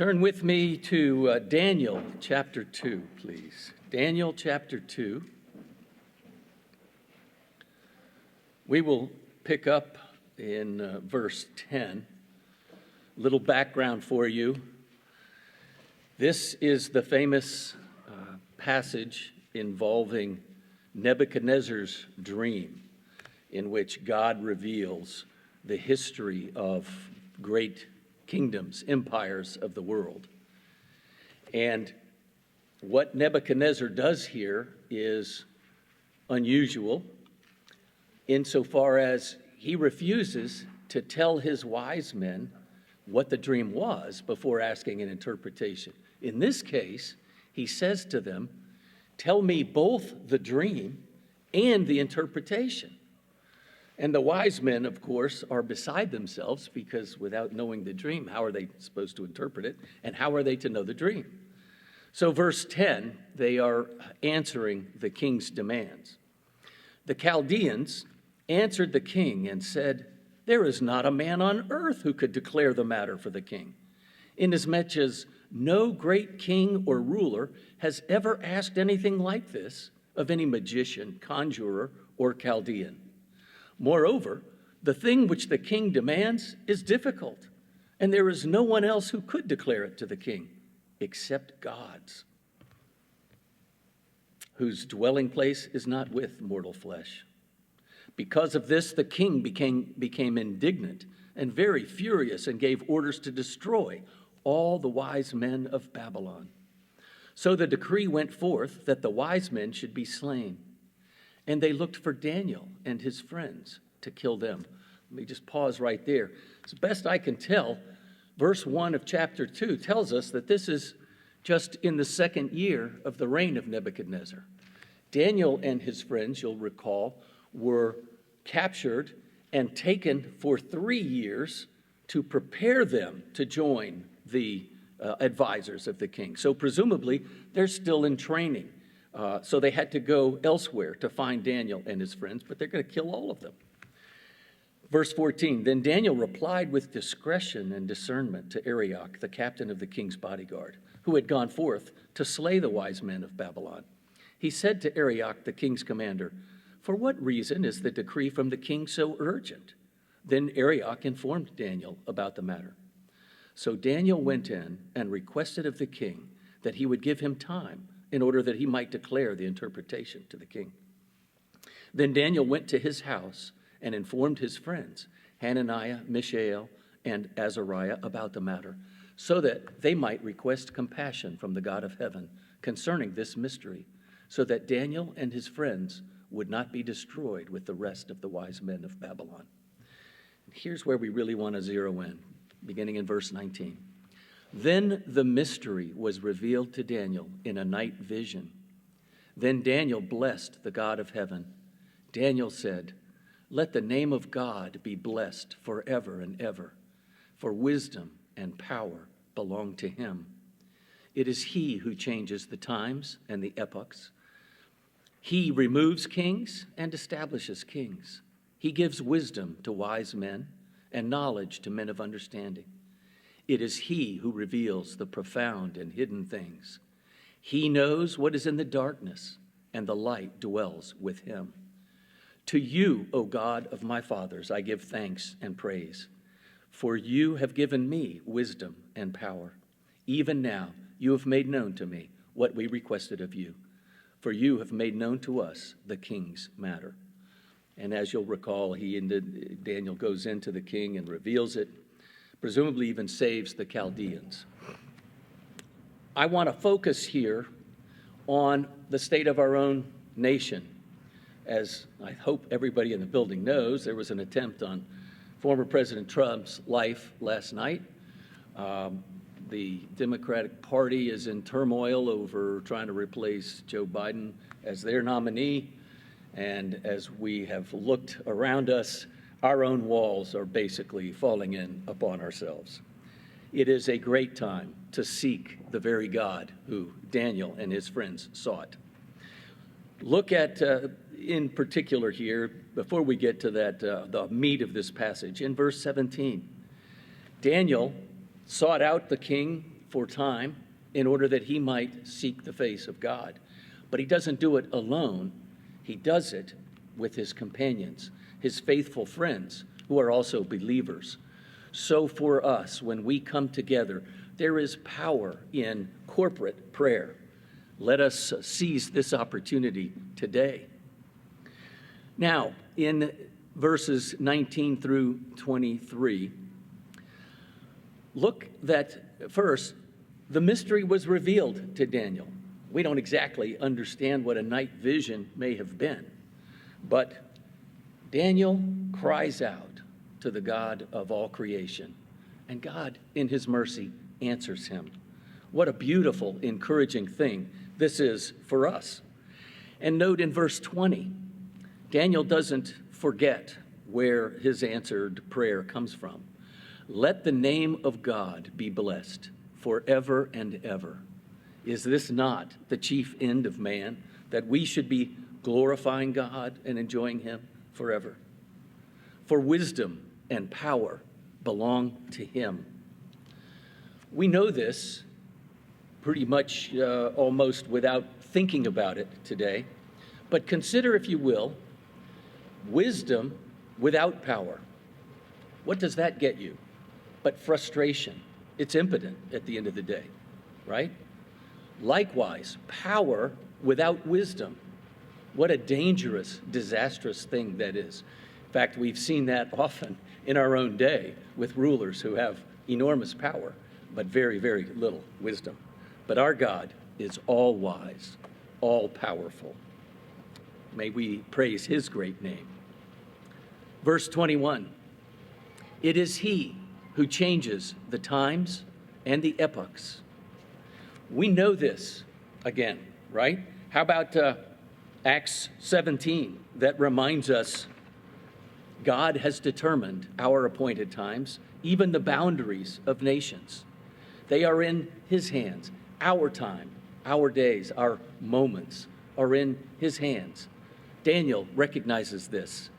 Turn with me to Daniel chapter 2, please. Daniel chapter 2. We will pick up in verse 10. Little background for you. This is the famous passage involving Nebuchadnezzar's dream, in which God reveals the history of great kingdoms, empires of the world. And what Nebuchadnezzar does here is unusual insofar as he refuses to tell his wise men what the dream was before asking an interpretation. In this case, he says to them, "Tell me both the dream and the interpretation." And the wise men, of course, are beside themselves because without knowing the dream, how are they supposed to interpret it? And how are they to know the dream? So verse 10, they are answering the king's demands. The Chaldeans answered the king and said, "There is not a man on earth who could declare the matter for the king, inasmuch as no great king or ruler has ever asked anything like this of any magician, conjurer, or Chaldean. Moreover, the thing which the king demands is difficult, and there is no one else who could declare it to the king except God's, whose dwelling place is not with mortal flesh." Because of this, the king became indignant and very furious and gave orders to destroy all the wise men of Babylon. So the decree went forth that the wise men should be slain. And they looked for Daniel and his friends to kill them. Let me just pause right there. As best I can tell, verse 1 of chapter 2 tells us that this is just in the second year of the reign of Nebuchadnezzar. Daniel and his friends, you'll recall, were captured and taken for 3 years to prepare them to join the advisors of the king. So presumably, they're still in training. So they had to go elsewhere to find Daniel and his friends, but they're going to kill all of them. Verse 14, then Daniel replied with discretion and discernment to Arioch, the captain of the king's bodyguard, who had gone forth to slay the wise men of Babylon. He said to Arioch, the king's commander, "For what reason is the decree from the king so urgent?" Then Arioch informed Daniel about the matter. So Daniel went in and requested of the king that he would give him time in order that he might declare the interpretation to the king. Then Daniel went to his house and informed his friends, Hananiah, Mishael, and Azariah, about the matter, so that they might request compassion from the God of heaven concerning this mystery, so that Daniel and his friends would not be destroyed with the rest of the wise men of Babylon. And here's where we really want to zero in, beginning in verse 19. Then the mystery was revealed to Daniel in a night vision. Then Daniel blessed the God of heaven. Daniel said, "Let the name of God be blessed forever and ever, for wisdom and power belong to him. It is he who changes the times and the epochs. He removes kings and establishes kings. He gives wisdom to wise men and knowledge to men of understanding. It is he who reveals the profound and hidden things. He knows what is in the darkness, and the light dwells with him. To you, O God of my fathers, I give thanks and praise, for you have given me wisdom and power. Even now you have made known to me what we requested of you, for you have made known to us the king's matter." And as you'll recall, Daniel goes into the king and reveals it, presumably even saves the Chaldeans. I want to focus here on the state of our own nation. As I hope everybody in the building knows, there was an attempt on former President Trump's life last night. The Democratic Party is in turmoil over trying to replace Joe Biden as their nominee. And as we have looked around us, our own walls are basically falling in upon ourselves. It is a great time to seek the very God who Daniel and his friends sought. Look at, in particular here, before we get to that, the meat of this passage, in verse 17. Daniel sought out the king for time in order that he might seek the face of God. But he doesn't do it alone. He does it with his companions, his faithful friends, who are also believers. So for us, when we come together, there is power in corporate prayer. Let us seize this opportunity today. Now, in verses 19 through 23, look that first, the mystery was revealed to Daniel. We don't exactly understand what a night vision may have been, but Daniel cries out to the God of all creation, and God, in his mercy, answers him. What a beautiful, encouraging thing this is for us. And note in verse 20, Daniel doesn't forget where his answered prayer comes from. Let the name of God be blessed forever and ever. Is this not the chief end of man, that we should be glorifying God and enjoying him forever? For wisdom and power belong to him. We know this pretty much almost without thinking about it today, but consider, if you will, wisdom without power. What does that get you? But frustration. It's impotent at the end of the day, right? Likewise, power without wisdom. What a dangerous, disastrous thing that is. In fact, we've seen that often in our own day with rulers who have enormous power, but very, very little wisdom. But our God is all wise, all powerful. May we praise his great name. Verse 21, it is he who changes the times and the epochs. We know this again, right? How about Acts 17 that reminds us God has determined our appointed times, even the boundaries of nations. They are in his hands. Our time, our days, our moments are in his hands. Daniel recognizes this.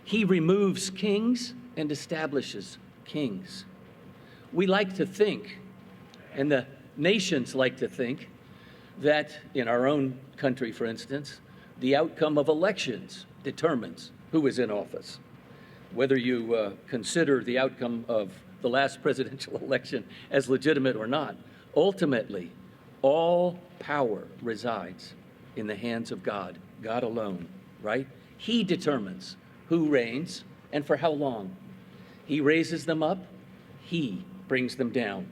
He removes kings and establishes kings. We like to think, and the nations like to think, that in our own country, for instance, the outcome of elections determines who is in office. Whether you consider the outcome of the last presidential election as legitimate or not, ultimately, all power resides in the hands of God, God alone, right? He determines who reigns and for how long. He raises them up, he brings them down.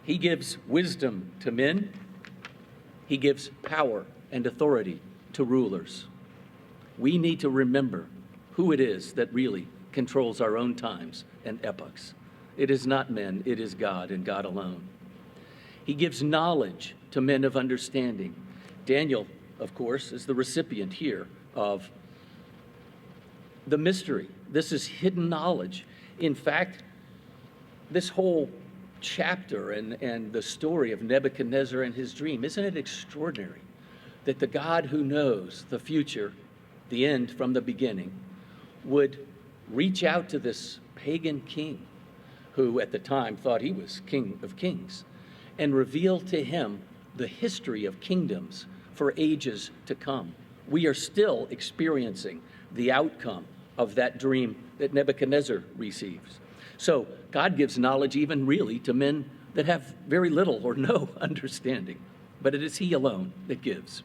He gives wisdom to men, he gives power and authority to rulers. We need to remember who it is that really controls our own times and epochs. It is not men, it is God and God alone. He gives knowledge to men of understanding. Daniel, of course, is the recipient here of the mystery. This is hidden knowledge. In fact, this whole chapter and the story of Nebuchadnezzar and his dream, isn't it extraordinary that the God who knows the future, the end from the beginning, would reach out to this pagan king who at the time thought he was King of Kings and reveal to him the history of kingdoms for ages to come. We are still experiencing the outcome of that dream that Nebuchadnezzar receives. So God gives knowledge even really to men that have very little or no understanding, but it is he alone that gives.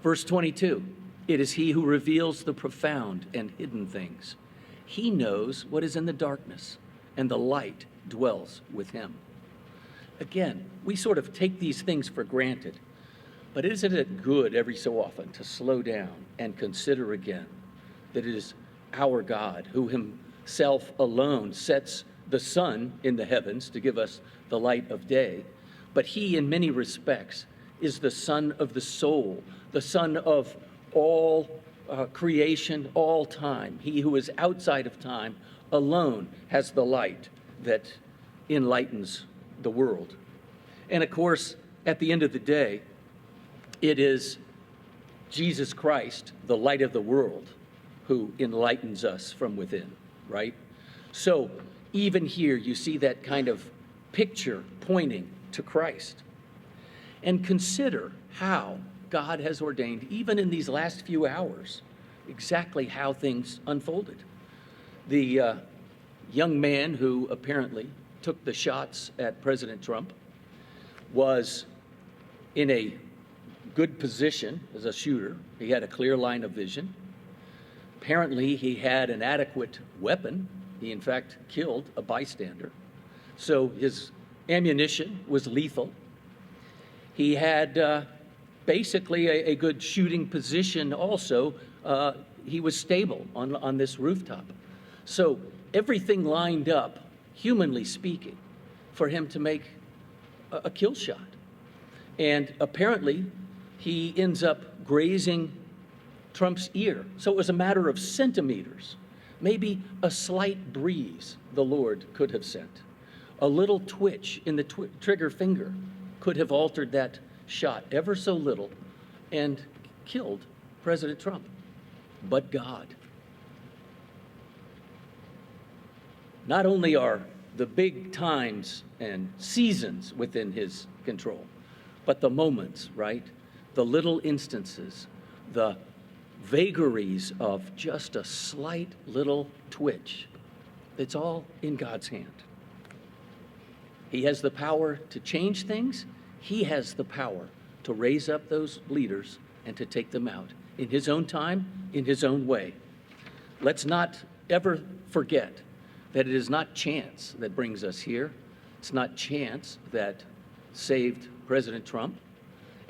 Verse 22, it is he who reveals the profound and hidden things. He knows what is in the darkness, and the light dwells with him. Again, we sort of take these things for granted, but isn't it good every so often to slow down and consider again that it is our God who himself alone sets the sun in the heavens to give us the light of day, but he in many respects is the sun of the soul, the sun of all creation, all time. He who is outside of time alone has the light that enlightens the world. And of course, at the end of the day, it is Jesus Christ, the light of the world, who enlightens us from within, right? So even here, you see that kind of picture pointing to Christ. And consider how God has ordained, even in these last few hours, exactly how things unfolded. The young man who apparently took the shots at President Trump was in a good position as a shooter. He had a clear line of vision. Apparently, he had an adequate weapon. He, in fact, killed a bystander. So his ammunition was lethal. He had basically a good shooting position also. He was stable on this rooftop. So everything lined up, humanly speaking, for him to make a kill shot. And apparently, he ends up grazing Trump's ear. So it was a matter of centimeters, maybe a slight breeze the Lord could have sent. A little twitch in the trigger finger could have altered that shot ever so little and killed President Trump. But God. Not only are the big times and seasons within his control, but the moments, right? The little instances, the vagaries of just a slight little twitch. It's all in God's hand. He has the power to change things. He has the power to raise up those leaders and to take them out in his own time, in his own way. Let's not ever forget that it is not chance that brings us here. It's not chance that saved President Trump.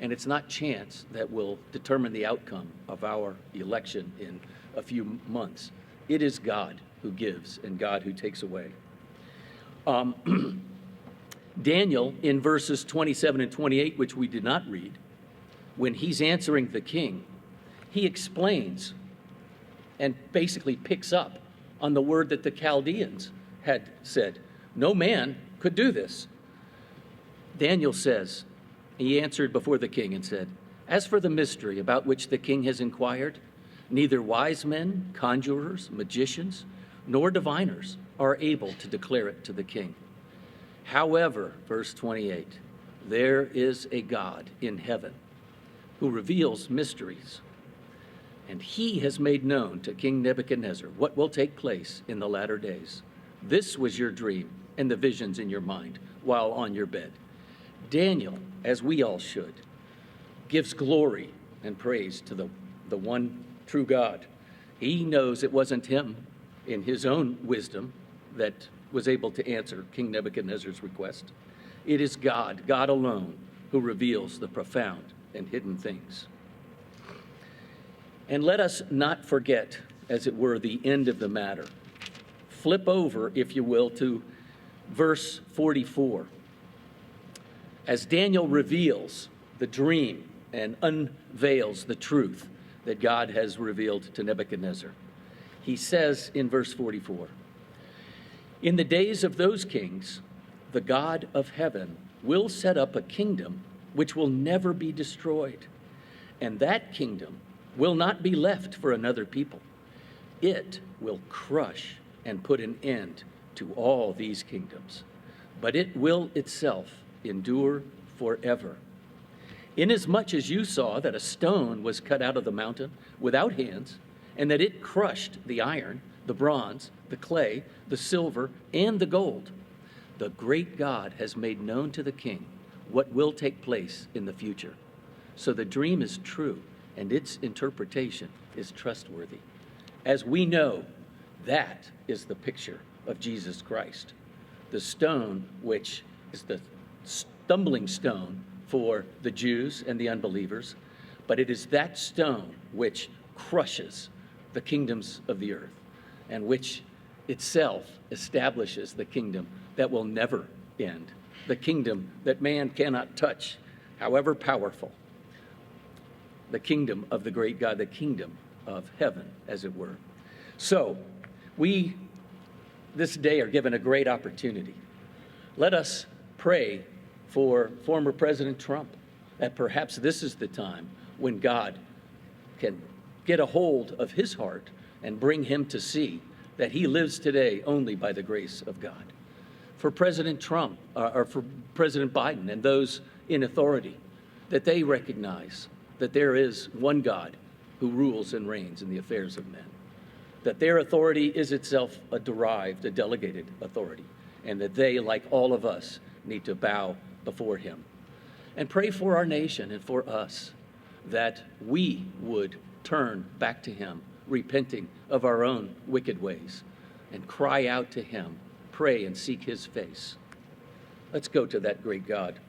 And it's not chance that will determine the outcome of our election in a few months. It is God who gives and God who takes away. Daniel, in verses 27 and 28, which we did not read, when he's answering the king, he explains and basically picks up on the word that the Chaldeans had said. No man could do this. Daniel says, he answered before the king and said, as for the mystery about which the king has inquired, neither wise men, conjurers, magicians, nor diviners are able to declare it to the king. However, verse 28, there is a God in heaven who reveals mysteries, and he has made known to King Nebuchadnezzar what will take place in the latter days. This was your dream and the visions in your mind while on your bed. Daniel, as we all should, gives glory and praise to the one true God. He knows it wasn't him in his own wisdom that was able to answer King Nebuchadnezzar's request. It is God, God alone, who reveals the profound and hidden things. And let us not forget, as it were, the end of the matter. Flip over, if you will, to verse 44. As Daniel reveals the dream and unveils the truth that God has revealed to Nebuchadnezzar, he says in verse 44, in the days of those kings, the God of heaven will set up a kingdom which will never be destroyed, and that kingdom will not be left for another people. It will crush and put an end to all these kingdoms, but it will itself endure forever. Inasmuch as you saw that a stone was cut out of the mountain without hands, and that it crushed the iron, the bronze, the clay, the silver, and the gold, the great God has made known to the king what will take place in the future. So the dream is true, and its interpretation is trustworthy. As we know, that is the picture of Jesus Christ, the stone which is the stumbling stone for the Jews and the unbelievers, but it is that stone which crushes the kingdoms of the earth and which itself establishes the kingdom that will never end, the kingdom that man cannot touch, however powerful, the kingdom of the great God, the kingdom of heaven, as it were. So we this day are given a great opportunity. Let us pray for former President Trump, that perhaps this is the time when God can get a hold of his heart and bring him to see that he lives today only by the grace of God. for President Trump, or for President Biden and those in authority, that they recognize that there is one God who rules and reigns in the affairs of men, that their authority is itself a delegated authority, and that they, like all of us, need to bow before him. And pray for our nation and for us, that we would turn back to him, repenting of our own wicked ways, and cry out to him, pray and seek his face. Let's go to that great God.